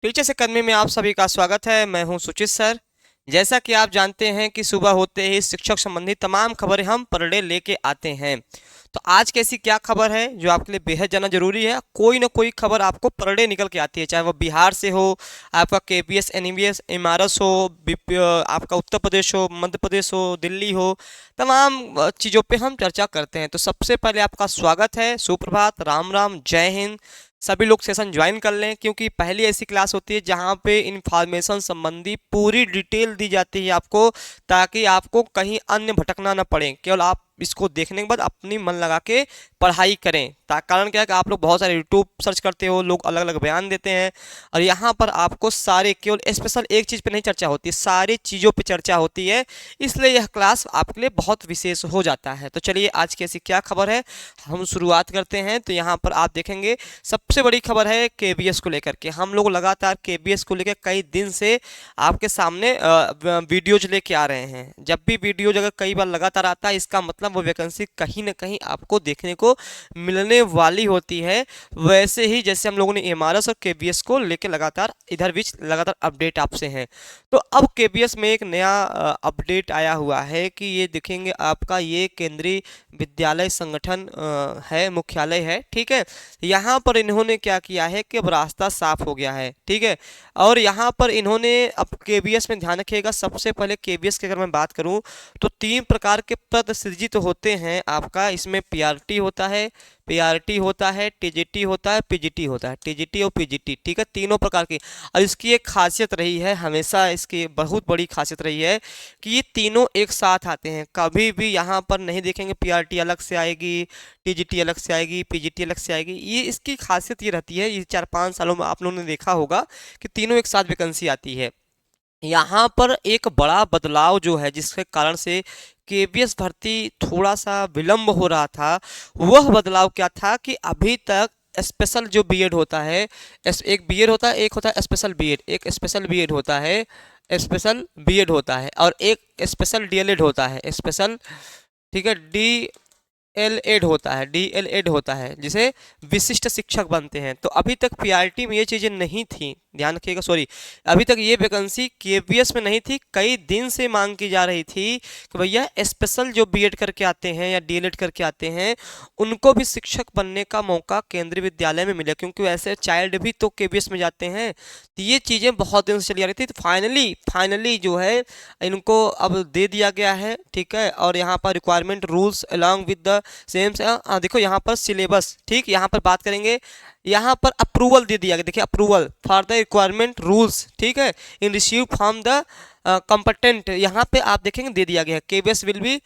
Teachers academy में आप सभी का स्वागत है। मैं हूं सुचित सर। जैसा कि आप जानते हैं कि सुबह होते ही शिक्षक संबंधी तमाम खबरें हम पर डे लेके आते हैं। तो आज कैसी क्या खबर है जो आपके लिए बेहद जानना जरूरी है। कोई ना कोई खबर आपको पर डे निकल के आती है, चाहे वो बिहार से हो, आपका केपीएस एनईवीएस एमआरएस हो, आपका उत्तर प्रदेश हो, मध्य प्रदेश हो, दिल्ली हो, तमाम चीज़ों पे हम चर्चा करते हैं। तो सबसे पहले आपका स्वागत है, सुप्रभात, राम राम, जय हिंद। सभी लोग सेशन ज्वाइन कर लें क्योंकि पहली ऐसी क्लास होती है जहाँ पे इंफॉर्मेशन संबंधी पूरी डिटेल दी जाती है आपको, ताकि आपको कहीं अन्य भटकना न पड़े। केवल आप इसको देखने के बाद अपनी मन लगा के पढ़ाई करें। कारण क्या है कि आप लोग बहुत सारे यूट्यूब सर्च करते हो, लोग अलग अलग बयान देते हैं, और यहाँ पर आपको सारे केवल स्पेशल एक चीज़ पे नहीं चर्चा होती है, सारी चीज़ों पे चर्चा होती है। इसलिए यह क्लास आपके लिए बहुत विशेष हो जाता है। तो चलिए आज की ऐसी क्या खबर है हम शुरुआत करते हैं। तो यहाँ पर आप देखेंगे सबसे बड़ी खबर है केबीएस को लेकर के। हम लोग लगातार केबीएस को लेकर कई दिन से आपके सामने वीडियोज लेके आ रहे हैं। जब भी वीडियोज अगर कई बार लगातार आता है, इसका मतलब वो वैकेंसी कहीं ना कहीं आपको देखने को मिलने वाली होती है। वैसे ही जैसे हम लोगों ने एमआरएस और केबीएस को लेकर लगातार इधर बीच लगातार अपडेट आपसे हैं। तो अब केबीएस में एक नया अपडेट आया हुआ है कि ये देखेंगे आपका ये केंद्रीय विद्यालय संगठन है, मुख्यालय है, ठीक है। यहाँ पर इन्होंने क्या किया है कि अब रास्ता साफ हो गया है, ठीक है। और यहाँ पर इन्होंने अब केबीएस में ध्यान रखिएगा, सबसे पहले केबीएस की अगर मैं बात करूँ तो 3 प्रकार के पद सृजित होते हैं आपका। इसमें पीआरटी होता है, टीजीटी होता है, पीजीटी होता है, टीजीटी और पीजीटी, ठीक है, तीनों प्रकार की। और इसकी एक खासियत रही है, हमेशा इसकी बहुत बड़ी खासियत रही है कि ये तीनों एक साथ आते हैं। कभी भी यहाँ पर नहीं देखेंगे पीआरटी अलग से आएगी, टीजीटी अलग से आएगी, पीजीटी अलग से आएगी। ये इसकी खासियत ये रहती है, ये 4-5 सालों में आप लोगों ने देखा होगा कि तीनों एक साथ वैकेंसी आती है। यहाँ पर एक बड़ा बदलाव जो है जिसके कारण से केबीएस भर्ती थोड़ा सा विलंब हो रहा था, वह बदलाव क्या था कि अभी तक स्पेशल जो बीएड होता है, एक बीएड होता है, एक होता है स्पेशल बीएड, एक स्पेशल बीएड होता है, स्पेशल बीएड होता है, और एक स्पेशल डीएलएड होता है, स्पेशल, ठीक है, डीएलएड होता है, डीएलएड होता है, जिसे विशिष्ट शिक्षक बनते हैं। तो अभी तक पीआरटी में ये चीज़ें नहीं थी, ध्यान रखिएगा, सॉरी, अभी तक ये वैकेंसी केबीएस में नहीं थी। कई दिन से मांग की जा रही थी कि भैया स्पेशल जो बीएड करके आते हैं या डीएलएड करके आते हैं उनको भी शिक्षक बनने का मौका केंद्रीय विद्यालय में मिले, क्योंकि वैसे चाइल्ड भी तो केबीएस में जाते हैं। तो ये चीज़ें बहुत दिन से चली आ रही थी। तो फाइनली जो है इनको अब दे दिया गया है, ठीक है। और यहाँ पर requirement rules along with the same, देखो यहाँ पर सिलेबस, ठीक, यहाँ पर बात करेंगे, यहाँ पर अप्रूवल दे दिया गया, देखिए approval for the requirement rules, ठीक है, इन रिसीव फ्रॉम द कंपटेंट, यहाँ पे आप देखेंगे दे दिया गया है। केबीएस विल बी,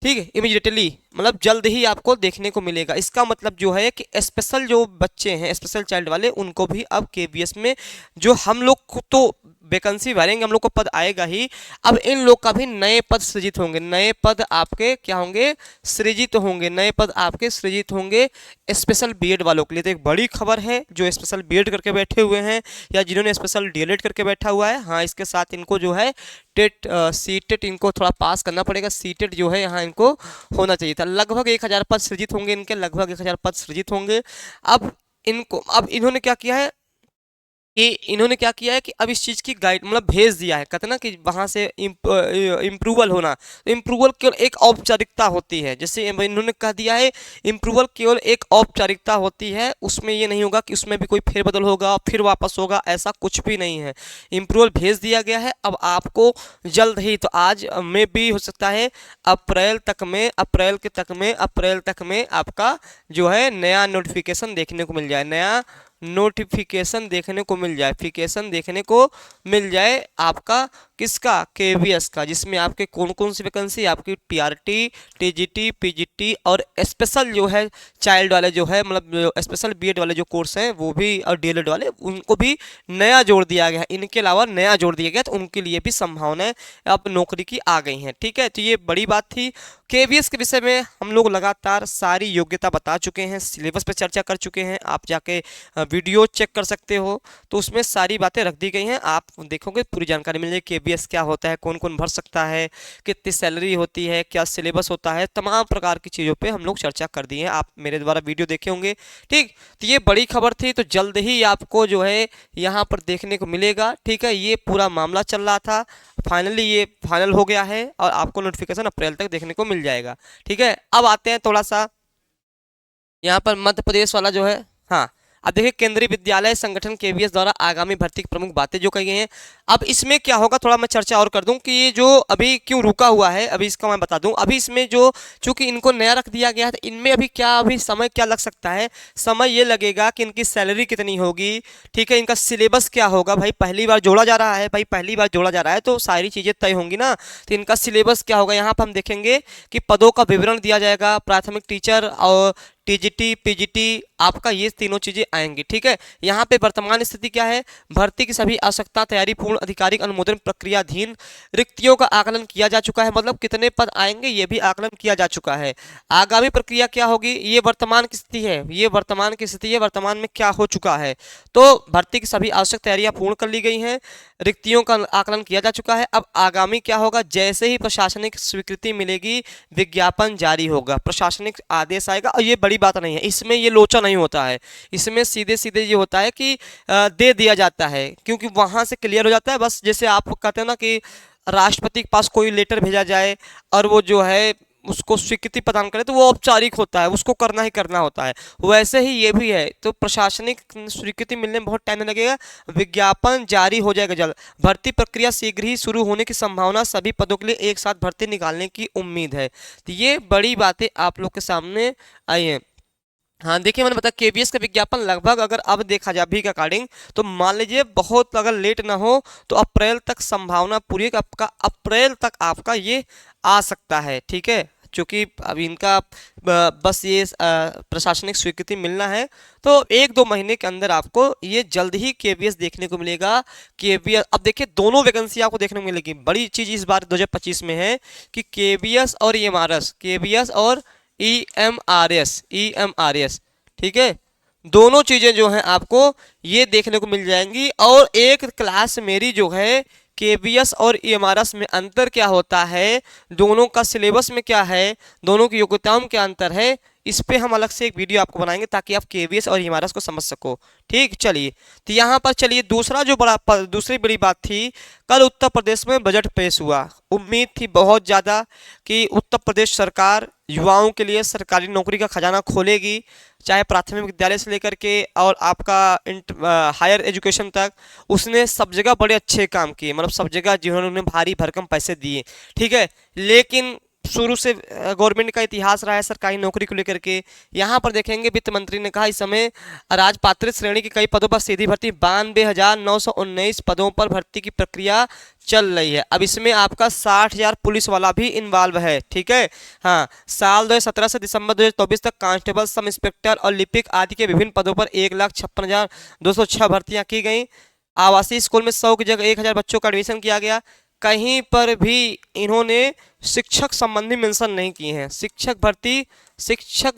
ठीक है, इमीडिएटली, मतलब जल्द ही आपको देखने को मिलेगा। इसका मतलब जो है कि स्पेशल जो बच्चे हैं, स्पेशल चाइल्ड वाले, उनको भी अब केबीएस में जो हम लोग को तो वैकेंसी भरेंगे, हम लोग को पद आएगा ही, अब इन लोग का भी नए पद सृजित होंगे, नए पद आपके क्या होंगे, सृजित होंगे, नए पद आपके सृजित होंगे स्पेशल बीएड वालों के लिए। तो एक बड़ी खबर है जो स्पेशल बीएड करके बैठे हुए हैं या जिन्होंने स्पेशल डीएलएड करके बैठा हुआ है, हाँ, इसके साथ इनको जो है टेट सीटेट इनको थोड़ा पास करना पड़ेगा। सीटेट जो है यहाँ इनको होना चाहिए था। लगभग 1000 पद सृजित होंगे इनके, लगभग 1000 पद सृजित होंगे। अब इन्होंने क्या किया है कि अब इस चीज़ की गाइड मतलब भेज दिया है, कहते ना कि वहाँ से इम्प्रूवल होना, तो इम्प्रूवल केवल एक औपचारिकता होती है। जैसे इन्होंने कह दिया है इम्प्रूवल केवल एक औपचारिकता होती है, उसमें ये नहीं होगा कि उसमें भी कोई फेरबदल होगा फिर वापस होगा, ऐसा कुछ भी नहीं है। इम्प्रूवल भेज दिया गया है। अब आपको जल्द ही, तो आज में भी हो सकता है अप्रैल तक में आपका जो है नया नोटिफिकेशन देखने को मिल जाए, नया नोटिफिकेशन देखने को मिल जाए आपका, किसका, केबीएस का, जिसमें आपके कौन कौन सी वैकेंसी, आपकी पीआरटी, टीजीटी, पीजीटी और स्पेशल जो है चाइल्ड वाले जो है, मतलब स्पेशल बीएड वाले जो कोर्स हैं वो भी, और डीएलएड वाले, उनको भी नया जोड़ दिया गया है। इनके अलावा नया जोड़ दिया गया, तो उनके लिए भी संभावनाएं अब नौकरी की आ गई हैं, ठीक है। तो ये बड़ी बात थी। केबीएस के विषय में हम लोग लगातार सारी योग्यता बता चुके हैं, सिलेबस पर चर्चा कर चुके हैं, आप जाके वीडियो चेक कर सकते हो, तो उसमें सारी बातें रख दी गई हैं, आप देखोगे पूरी जानकारी मिल जाएगी केवीएस क्या होता है, कौन कौन भर सकता है, कितनी सैलरी होती है, क्या सिलेबस होता है, तमाम प्रकार की चीज़ों पे हम लोग चर्चा कर दिए हैं। आप मेरे द्वारा वीडियो देखे होंगे। ठीक, तो ये बड़ी खबर थी, तो जल्द ही आपको जो है यहाँ पर देखने को मिलेगा। ठीक है, ये पूरा मामला चल रहा था, फाइनली ये फाइनल हो गया है और आपको नोटिफिकेशन अप्रैल तक देखने को मिल जाएगा। ठीक है, अब आते हैं थोड़ा सा यहाँ पर मध्य प्रदेश वाला जो है। हाँ, अब देखिए, केंद्रीय विद्यालय संगठन केवीएस द्वारा आगामी भर्ती की प्रमुख बातें जो कही गई हैं। अब इसमें क्या होगा, थोड़ा मैं चर्चा और कर दूं कि ये जो अभी क्यों रुका हुआ है, अभी इसका मैं बता दूं। अभी इसमें जो चूंकि इनको नया रख दिया गया है, तो इनमें अभी क्या अभी समय क्या लग सकता है, समय ये लगेगा कि इनकी सैलरी कितनी होगी। ठीक है, इनका सिलेबस क्या होगा। भाई पहली बार जोड़ा जा रहा है, भाई पहली बार जोड़ा जा रहा है तो सारी चीज़ें तय होंगी ना। तो इनका सिलेबस क्या होगा, यहाँ पर हम देखेंगे कि पदों का विवरण दिया जाएगा, प्राथमिक टीचर और टीजीटी पीजीटी, आपका ये तीनों चीजें आएंगी। ठीक है, यहाँ पे वर्तमान स्थिति क्या है, भर्ती की सभी आवश्यकता तैयारी पूर्ण आधिकारिक अनुमोदन प्रक्रियाधीन, रिक्तियों का आकलन किया जा चुका है, मतलब कितने पद आएंगे ये भी आकलन किया जा चुका है। आगामी प्रक्रिया क्या होगी, ये वर्तमान की स्थिति है, ये वर्तमान की स्थिति है, वर्तमान में क्या हो चुका है। तो भर्ती की सभी आवश्यक तैयारियां पूर्ण कर ली गई हैं, रिक्तियों का आकलन किया जा चुका है। अब आगामी क्या होगा, जैसे ही प्रशासनिक स्वीकृति मिलेगी विज्ञापन जारी होगा, प्रशासनिक आदेश आएगा। और ये बड़ी बात नहीं है, इसमें ये लोचा नहीं होता है, इसमें सीधे सीधे ये होता है कि दे दिया जाता है, क्योंकि वहां से क्लियर हो जाता है। बस जैसे आप कहते हैं ना कि राष्ट्रपति के पास कोई लेटर भेजा जाए और वो जो है उसको स्वीकृति प्रदान करे, तो वो औपचारिक होता है, उसको करना ही करना होता है। वैसे ही ये भी है, तो प्रशासनिक स्वीकृति मिलने में बहुत टाइम लगेगा, विज्ञापन जारी हो जाएगा जल्द। भर्ती प्रक्रिया शीघ्र ही शुरू होने की संभावना, सभी पदों के लिए एक साथ भर्ती निकालने की उम्मीद है। तो ये बड़ी बातें आप लोग के सामने आई हैं। हाँ देखिए, मैंने बताया केवीएस का विज्ञापन लगभग अगर अब देखा जाए अभी के अकॉर्डिंग, तो मान लीजिए बहुत अगर लेट ना हो तो अप्रैल तक संभावना पूरी है कि आपका अप्रैल तक आपका ये आ सकता है। ठीक है, क्योंकि अब इनका बस ये प्रशासनिक स्वीकृति मिलना है, तो 1-2 महीने के अंदर आपको ये जल्द ही केवीएस देखने को मिलेगा। केवीएस अब देखिए दोनों वैकेंसी आपको देखने को मिलेगी। बड़ी चीज इस बार 2025 में है कि केवीएस और ईएमआरएस, केवीएस और ईएमआरएस, ठीक है, दोनों चीजें जो हैं आपको ये देखने को मिल जाएंगी। और एक क्लास मेरी जो है केवीएस और ईएमआरएस में अंतर क्या होता है, दोनों का सिलेबस में क्या है, दोनों की योग्यताओं में क्या अंतर है, इस पे हम अलग से एक वीडियो आपको बनाएंगे ताकि आप केवीएस और ईएमआरएस को समझ सको। ठीक, चलिए, तो यहाँ पर चलिए दूसरा जो दूसरी बड़ी बात थी, कल उत्तर प्रदेश में बजट पेश हुआ। उम्मीद थी बहुत ज़्यादा कि उत्तर प्रदेश सरकार युवाओं के लिए सरकारी नौकरी का खजाना खोलेगी, चाहे प्राथमिक विद्यालय से लेकर के और आपका हायर एजुकेशन तक। उसने सब जगह बड़े अच्छे काम किए, मतलब सब जगह जिन्होंने उन्हें भारी भरकम पैसे दिए। ठीक है, लेकिन शुरू से गवर्नमेंट का इतिहास रहा है सरकारी नौकरी को लेकर के। यहाँ पर देखेंगे वित्त मंत्री ने कहा इस समय राजपात्रित श्रेणी के कई पदों पर सीधी भर्ती 92,919 पदों पर भर्ती की प्रक्रिया चल रही है। अब इसमें आपका 60,000 पुलिस वाला भी इन्वॉल्व है। ठीक है, हाँ, साल 2017 से दिसंबर 2024 तक कांस्टेबल, सब इंस्पेक्टर और लिपिक आदि के विभिन्न पदों पर 1,56,206 भर्तियां की गई। आवासीय स्कूल में 100 की जगह 1,000 बच्चों का एडमिशन किया गया। कहीं पर भी इन्होंने शिक्षक संबंधी मेंशन नहीं किए हैं, शिक्षक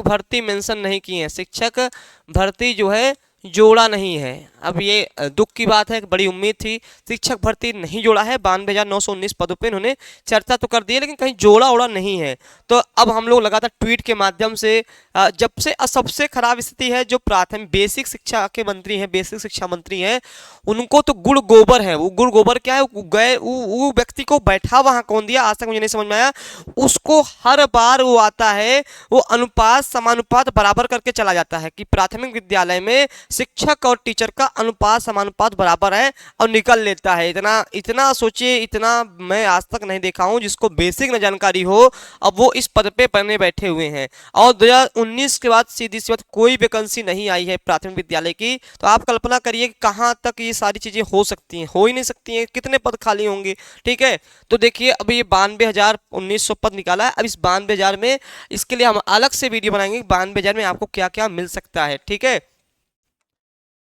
भर्ती मेंशन नहीं किए हैं, शिक्षक भर्ती जो है जोड़ा नहीं है। अब ये दुख की बात है, बड़ी उम्मीद थी, शिक्षक भर्ती नहीं जोड़ा है। 92,919 पदों पे इन्होंने चर्चा तो कर दी है, लेकिन कहीं जोड़ा ओड़ा नहीं है। तो अब हम लोग लगातार ट्वीट के माध्यम से जब से सबसे खराब स्थिति है, जो प्राथमिक बेसिक शिक्षा के मंत्री हैं, बेसिक शिक्षा मंत्री हैं, उनको तो गुड़ गोबर है। वो गुड़ गोबर क्या है, वो व्यक्ति को बैठा वहां कौन दिया, आज तक मुझे नहीं समझ में आया। उसको हर बार वो आता है, वो अनुपात समानुपात बराबर करके चला जाता है कि प्राथमिक विद्यालय में शिक्षक और टीचर का अनुपात समानुपात बराबर है, और निकल लेता है। इतना सोचिए, इतना मैं आज तक नहीं देखा हूं जिसको बेसिक न जानकारी हो, अब वो इस पद पे बने बैठे हुए हैं। और 2019 के बाद सीधी सी बात कोई वैकेंसी नहीं आई है प्राथमिक विद्यालय की। तो आप कल्पना करिए कहां तक ये सारी चीजें हो सकती हैं, हो ही नहीं सकती हैं, कितने पद खाली होंगे। ठीक है, तो देखिए अभी ये 92,1900 पद निकाला है। अब इस 92,000 में, इसके लिए हम अलग से वीडियो बनाएंगे 92,000 में आपको क्या क्या मिल सकता है। ठीक है,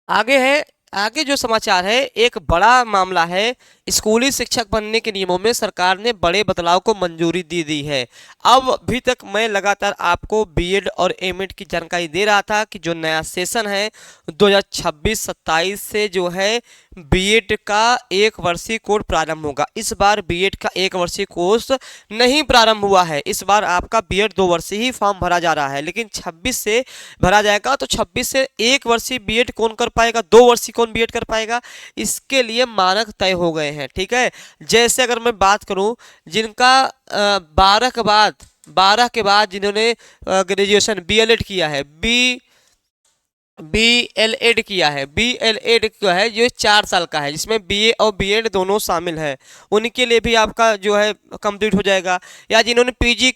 आगे जो समाचार है, एक बड़ा मामला है। स्कूली शिक्षक बनने के नियमों में सरकार ने बड़े बदलाव को मंजूरी दे दी है। अब अभी तक मैं लगातार आपको बीएड और एमएड की जानकारी दे रहा था कि जो नया सेशन है 2026-27 से जो है बीएड का 1 वर्षीय कोर्स प्रारंभ होगा। इस बार बीएड का 1 वर्षीय कोर्स नहीं प्रारंभ हुआ है। इस बार आपका बीएड 2 वर्षीय ही फॉर्म भरा जा रहा है, लेकिन 26 से भरा जाएगा। तो 26 से 1 वर्षीय बीएड कौन कर पाएगा, 2 वर्षीय कौन बीएड कर पाएगा, इसके लिए मानक तय हो गए हैं। ठीक है, जैसे अगर मैं बात करूं जिनका 12 के बाद जिन्होंने ग्रेजुएशन बीएलएड किया है, बीएलएड किया है, बीएलएड जो है ये 4 साल का है, जिसमें बीए और बीएड दोनों शामिल है, उनके लिए भी आपका जो है कंप्लीट हो जाएगा। या जिन्होंने पीजी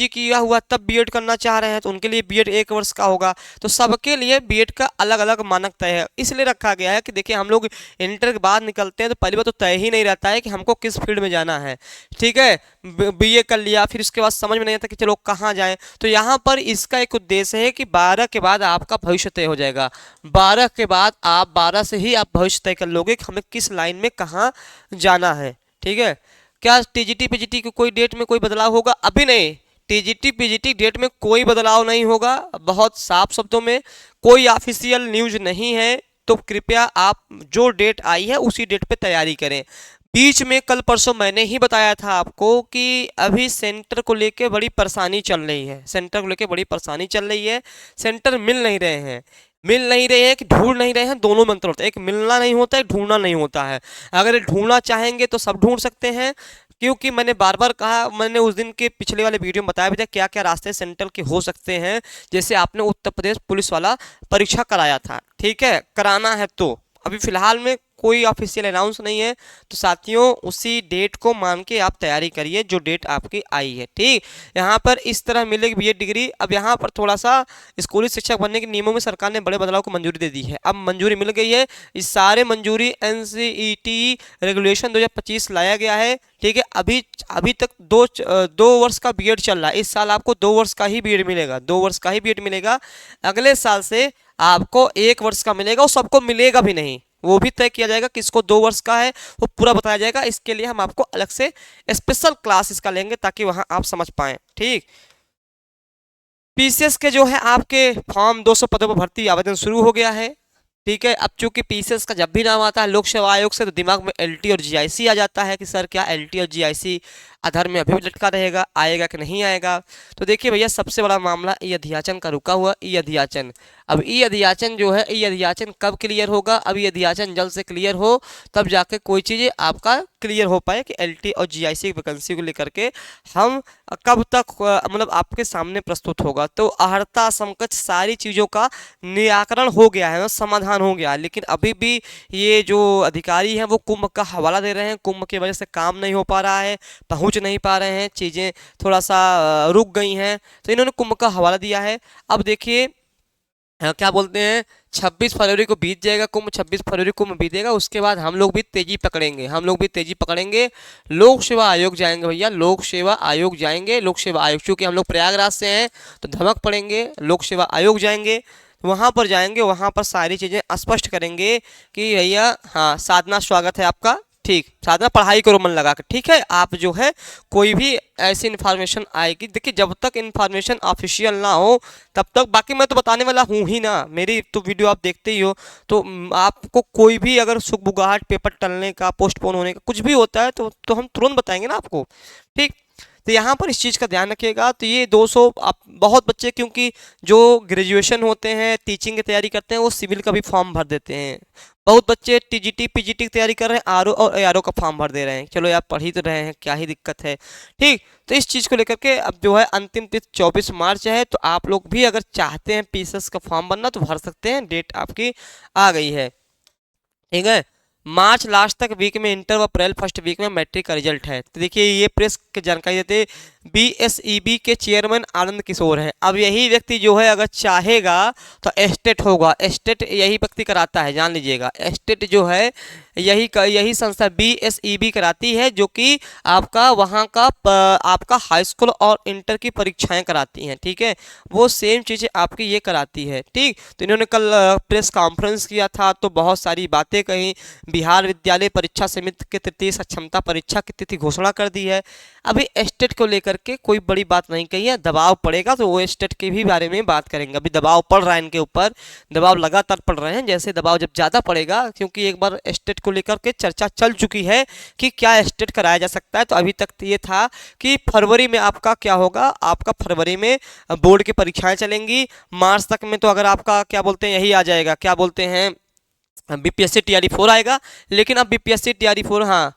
किया हुआ तब बीएड करना चाह रहे हैं तो उनके लिए बीएड 1 वर्ष का होगा। तो सबके लिए बीएड का अलग अलग मानक तय है, इसलिए रखा गया है कि देखिए हम लोग इंटर के बाद निकलते हैं तो पहली बार तो तय ही नहीं रहता है कि हमको किस फील्ड में जाना है। ठीक है, बीए कर लिया, फिर उसके बाद समझ में नहीं आता कि चलो कहाँ जाएं। तो यहाँ पर इसका एक उद्देश्य है कि 12 के बाद आपका भविष्य तय हो जाएगा। 12 के बाद आप 12 से ही आप भविष्य तय कर लोगे कि हमें किस लाइन में कहाँ जाना है। ठीक है, क्या टीजीटी पीजीटी की कोई डेट में कोई बदलाव होगा? अभी नहीं, टीजीटी पीजीटी डेट में कोई बदलाव नहीं होगा। बहुत साफ शब्दों में कोई ऑफिशियल न्यूज नहीं है, तो कृपया आप जो डेट आई है उसी डेट पे तैयारी करें। बीच में कल परसों मैंने ही बताया था आपको कि अभी सेंटर को लेके बड़ी परेशानी चल रही है, सेंटर को लेके बड़ी परेशानी चल रही है। सेंटर मिल नहीं रहे हैं कि ढूंढ नहीं रहे हैं, दोनों में अंतर होता है। एक मिलना नहीं होता है, ढूंढना नहीं होता है। अगर ढूंढना चाहेंगे तो सब ढूंढ सकते हैं, क्योंकि मैंने बार बार कहा, मैंने उस दिन के पिछले वाले वीडियो में बताया भी था क्या क्या रास्ते सेंट्रल के हो सकते हैं। जैसे आपने उत्तर प्रदेश पुलिस वाला परीक्षा कराया था, ठीक है, कराना है तो अभी फिलहाल में कोई ऑफिशियल अनाउंस नहीं है, तो साथियों उसी डेट को मान के आप तैयारी करिए जो डेट आपकी आई है। ठीक, यहाँ पर इस तरह मिलेगी बीएड डिग्री। अब यहाँ पर थोड़ा सा स्कूली शिक्षक बनने के नियमों में सरकार ने बड़े बदलाव को मंजूरी दे दी है। अब मंजूरी मिल गई है, इस सारे मंजूरी एनसीईटी रेगुलेशन 2025 लाया गया है। ठीक है, अभी तक दो वर्ष का बीएड चल रहा है। इस साल आपको 2 वर्ष का ही बीएड मिलेगा, 2 वर्ष का ही बीएड मिलेगा। अगले साल से आपको 1 वर्ष का मिलेगा, और सबको मिलेगा भी नहीं, वो भी तय किया जाएगा किसको 2 वर्ष का है, वो पूरा बताया जाएगा। इसके लिए हम आपको अलग से स्पेशल क्लास इसका लेंगे ताकि वहां आप समझ पाएं। ठीक, पीसीएस के जो है आपके फॉर्म 200 पदों पर भर्ती आवेदन शुरू हो गया है। ठीक है, अब चूंकि पीसीएस का जब भी नाम आता है लोक सेवा आयोग से, तो दिमाग में एलटी और जीआईसी आ जाता है कि सर क्या एलटी और जीआईसी आधार में अभी भी लटका रहेगा, आएगा कि नहीं आएगा। तो देखिए भैया, सबसे बड़ा मामला ई अध्याचन का रुका हुआ ई अध्याचन। अब ई अध्याचन जो है, ई अध्याचन कब क्लियर होगा? अब ई अध्याचन जल्द से क्लियर हो तब जाके कोई चीज़ें आपका क्लियर हो पाए कि एलटी और जीआईसी की वैकेंसी को लेकर के हम कब तक मतलब आपके सामने प्रस्तुत होगा। तो अहर्ता समकक्ष सारी चीज़ों का निराकरण हो गया है, समाधान हो गया है, लेकिन अभी भी ये जो अधिकारी हैं वो कुंभ का हवाला दे रहे हैं। कुंभ की वजह से काम नहीं हो पा रहा है, पहुंच नहीं पा रहे हैं, चीज़ें थोड़ा सा रुक गई हैं, तो इन्होंने कुंभ का हवाला दिया है। अब देखिए क्या बोलते हैं, 26 फरवरी को बीत जाएगा कुंभ, 26 फरवरी कुंभ बीतेगा, उसके बाद हम लोग भी तेजी पकड़ेंगे, लोक सेवा आयोग जाएंगे भैया, लोक सेवा आयोग जाएंगे। लोक सेवा आयोग, चूँकि हम लोग प्रयागराज से हैं तो धमक पड़ेंगे, लोक सेवा आयोग जाएंगे, वहाँ पर जाएंगे, वहाँ पर सारी चीज़ें स्पष्ट करेंगे कि भैया हाँ साधना स्वागत है आपका। ठीक, साधना पढ़ाई करो मन लगा कर, ठीक है। आप जो है कोई भी ऐसी इन्फॉर्मेशन आएगी, देखिए जब तक इन्फॉर्मेशन ऑफिशियल ना हो तब तक, बाकी मैं तो बताने वाला हूँ ही ना, मेरी तो वीडियो आप देखते ही हो, तो आपको कोई भी अगर सुगबुगाहट, पेपर टलने का, पोस्टपोन होने का कुछ भी होता है तो हम तुरंत बताएंगे ना आपको। ठीक, तो यहाँ पर इस चीज़ का ध्यान रखिएगा। तो ये 200 बहुत बच्चे, क्योंकि जो ग्रेजुएशन होते हैं, टीचिंग की तैयारी करते हैं, वो सिविल का भी फॉर्म भर देते हैं। बहुत बच्चे टीजीटी पीजीटी की तैयारी कर रहे हैं, आरओ और एआरओ का फॉर्म भर दे रहे हैं। चलो यार, पढ़ ही तो रहे हैं, क्या ही दिक्कत है। ठीक, तो इस चीज़ को लेकर के अब जो है अंतिम तिथि 24 मार्च है, तो आप लोग भी अगर चाहते हैं पीसीएस का फॉर्म भरना तो भर सकते हैं, डेट आपकी आ गई है। ठीक है, मार्च लास्ट तक वीक में इंटर व अप्रैल फर्स्ट वीक में मैट्रिक का रिजल्ट है। तो देखिए ये प्रेस की जानकारी देते बीएसईबी के चेयरमैन आनंद किशोर हैं। अब यही व्यक्ति जो है अगर चाहेगा तो एस्टेट होगा, एस्टेट यही व्यक्ति कराता है, जान लीजिएगा। एस्टेट जो है यही संस्था बीएसईबी कराती है, जो कि आपका वहाँ का आपका हाई स्कूल और इंटर की परीक्षाएं कराती हैं। ठीक है, वो सेम चीज़ें आपकी ये कराती है। ठीक, तो इन्होंने कल प्रेस कॉन्फ्रेंस किया था, तो बहुत सारी बातें कही। बिहार विद्यालय परीक्षा समिति के तृतीय सक्षमता परीक्षा की तिथि घोषणा कर दी है। अभी एस्टेट को लेकर लेकर के कोई बड़ी बात नहीं कही है। दबाव पड़ेगा तो वो स्टेट के भी बारे में बात करेंगे। अभी दबाव पड़ रहा है इनके ऊपर, दबाव लगातार पड़ रहे हैं। जैसे दबाव जब ज़्यादा पड़ेगा, क्योंकि एक बार स्टेट को लेकर के चर्चा चल चुकी है कि क्या स्टेट कराया जा सकता है, तो अभी तक ये था कि फरवरी में आपका क्या होगा, आपका फरवरी में बोर्ड की परीक्षाएं चलेंगी। मार्च तक में तो अगर आपका क्या बोलते हैं यही आ जाएगा, क्या बोलते हैं बीपीएससी टीआरई 4 आएगा। लेकिन अब बीपीएससी टीआरई 4, हाँ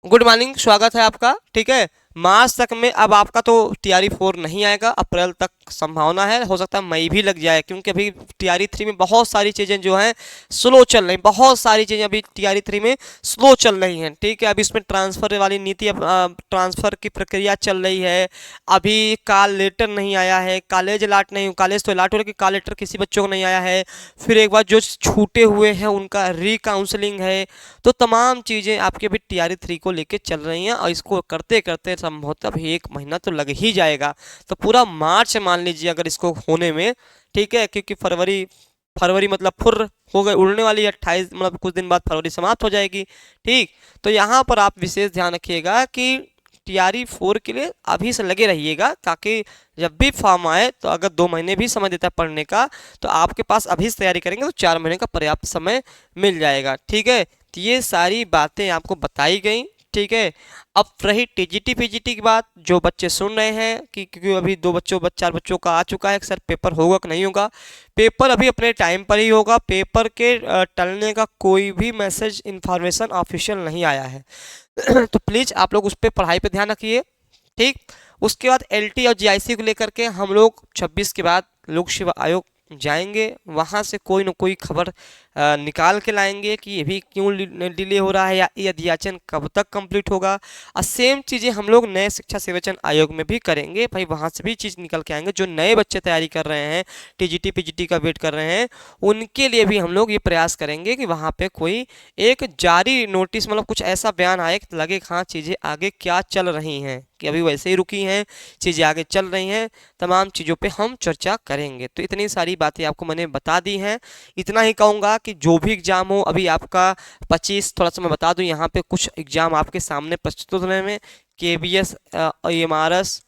गुड मॉर्निंग, स्वागत है आपका। ठीक है, मार्च तक में अब आपका तो टीआरई 4 नहीं आएगा, अप्रैल तक संभावना है, हो सकता है मई भी लग जाए, क्योंकि अभी टीआरई 3 में बहुत सारी चीज़ें जो हैं स्लो चल रही, बहुत सारी चीज़ें अभी टीआरई 3 में स्लो चल रही हैं। ठीक है, अभी इसमें ट्रांसफ़र वाली नीति, ट्रांसफ़र की प्रक्रिया चल रही है। अभी कॉल लेटर नहीं आया है, कॉलेज अलाट नहीं, कॉलेज तो अलाट हो रहा है, कॉल लेटर किसी बच्चों को नहीं आया है। फिर एक बार जो छूटे हुए हैं उनका रीकाउंसलिंग है। तो तमाम चीज़ें आपके अभी टीआरई 3 को लेके चल रही हैं, और इसको करते करते संभवतः भी 1 महीना तो लग ही जाएगा। तो पूरा मार्च मान लीजिए अगर इसको होने में, ठीक है, क्योंकि फरवरी मतलब फुर हो गए, उड़ने वाली 28, मतलब कुछ दिन बाद फरवरी समाप्त हो जाएगी। ठीक, तो यहाँ पर आप विशेष ध्यान रखिएगा कि टीआरई 4 के लिए अभी से लगे रहिएगा, ताकि जब भी फॉर्म आए तो अगर 2 महीने भी समय देता है पढ़ने का, तो आपके पास अभी से तैयारी करेंगे तो 4 महीने का पर्याप्त समय मिल जाएगा। ठीक है, तो ये सारी बातें आपको बताई गई। ठीक है, अब रही टीजीटी पीजीटी की बात, जो बच्चे सुन रहे हैं कि क्योंकि अभी 4 बच्चों का आ चुका है, सर पेपर होगा कि नहीं होगा। पेपर अभी अपने टाइम पर ही होगा, पेपर के टलने का कोई भी मैसेज इन्फॉर्मेशन ऑफिशियल नहीं आया है। तो प्लीज़ आप लोग उस पर पढ़ाई पे ध्यान रखिए। ठीक, उसके बाद एलटी और जीआईसी को लेकर के हम लोग 26 के बाद लोक सेवा आयोग जाएंगे, वहाँ से कोई न कोई खबर निकाल के लाएंगे कि ये भी क्यों डिले हो रहा है, या ये अध्याचन कब तक कंप्लीट होगा। और सेम चीज़ें हम लोग नए शिक्षा सेवाचयन आयोग में भी करेंगे भाई, वहाँ से भी चीज़ निकल के आएंगे। जो नए बच्चे तैयारी कर रहे हैं, टीजीटी पीजीटी का वेट कर रहे हैं, उनके लिए भी हम लोग ये प्रयास करेंगे कि वहाँ पर कोई एक जारी नोटिस, मतलब कुछ ऐसा बयान आए कि लगे हाँ चीज़ें आगे क्या चल रही हैं, कि अभी वैसे ही रुकी हैं, चीज़ें आगे चल रही हैं। तमाम चीज़ों पे हम चर्चा करेंगे। तो इतनी सारी बातें आपको मैंने बता दी हैं। इतना ही कहूँगा कि जो भी एग्ज़ाम हो, अभी आपका 25, थोड़ा सा मैं बता दूं, यहाँ पे कुछ एग्ज़ाम आपके सामने प्रस्तुत होने में, केबीएस ईएमआरएस,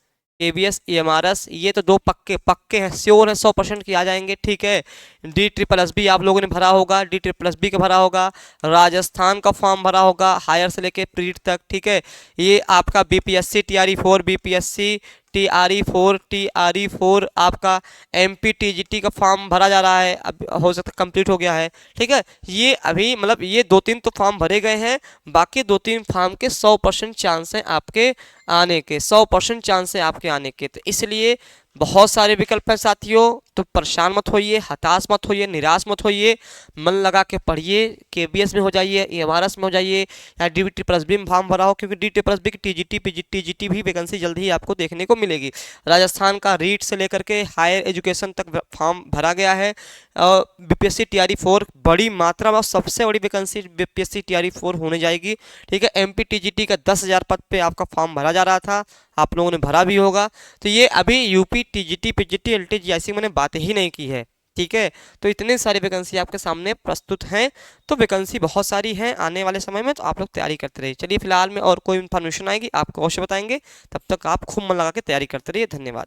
ये तो 2 पक्के हैं, श्योर है, 100% की आ जाएंगे। ठीक है, DSSB आप लोगों ने भरा होगा, DSSB का भरा होगा, राजस्थान का फॉर्म भरा होगा हायर से लेके प्रीट तक। ठीक है, ये आपका बीपीएससी टीआरई 4, बीपीएससी टीआरई 4 आपका एमपी टीजीटी का फॉर्म भरा जा रहा है, अब हो सकता है कंप्लीट हो गया है। ठीक है, ये अभी मतलब ये 2-3 तो फॉर्म भरे गए हैं, बाकी 2-3 फॉर्म के 100% चांस हैं आपके आने के, 100% चांस है आपके आने के। तो इसलिए बहुत सारे विकल्प हैं साथियों, तो परेशान मत होइए, हताश मत होइए, निराश मत होइए, मन लगा के पढ़िए। केबीएस में हो जाइए, ईएमआरएस में हो जाइए, या DSSB में फॉर्म भरा हो, क्योंकि DSSB की टीजीटी भी वैकेंसी जल्दी ही आपको देखने को मिलेगी। राजस्थान का रीट से लेकर के हायर एजुकेशन तक फॉर्म भरा गया है। बीपीएससी टीआरई 4 बड़ी मात्रा में, सबसे बड़ी वैकेंसी बीपीएससी टीआरई 4 होने जाएगी। ठीक है, एमपी टीजीटी का 10,000 पद पे आपका फॉर्म भरा जा रहा था, आप लोगों ने भरा भी होगा। तो ये अभी UP TGT PGT LT GIC मैंने बातें ही नहीं की है। ठीक है, तो इतने सारी वैकेंसी आपके सामने प्रस्तुत हैं, तो वैकेंसी बहुत सारी हैं आने वाले समय में, तो आप लोग तैयारी करते रहिए। चलिए फिलहाल में और कोई इन्फॉर्मेशन आएगी आपको अवश्य बताएंगे, तब तक आप खूब मन लगा के तैयारी करते रहिए। धन्यवाद।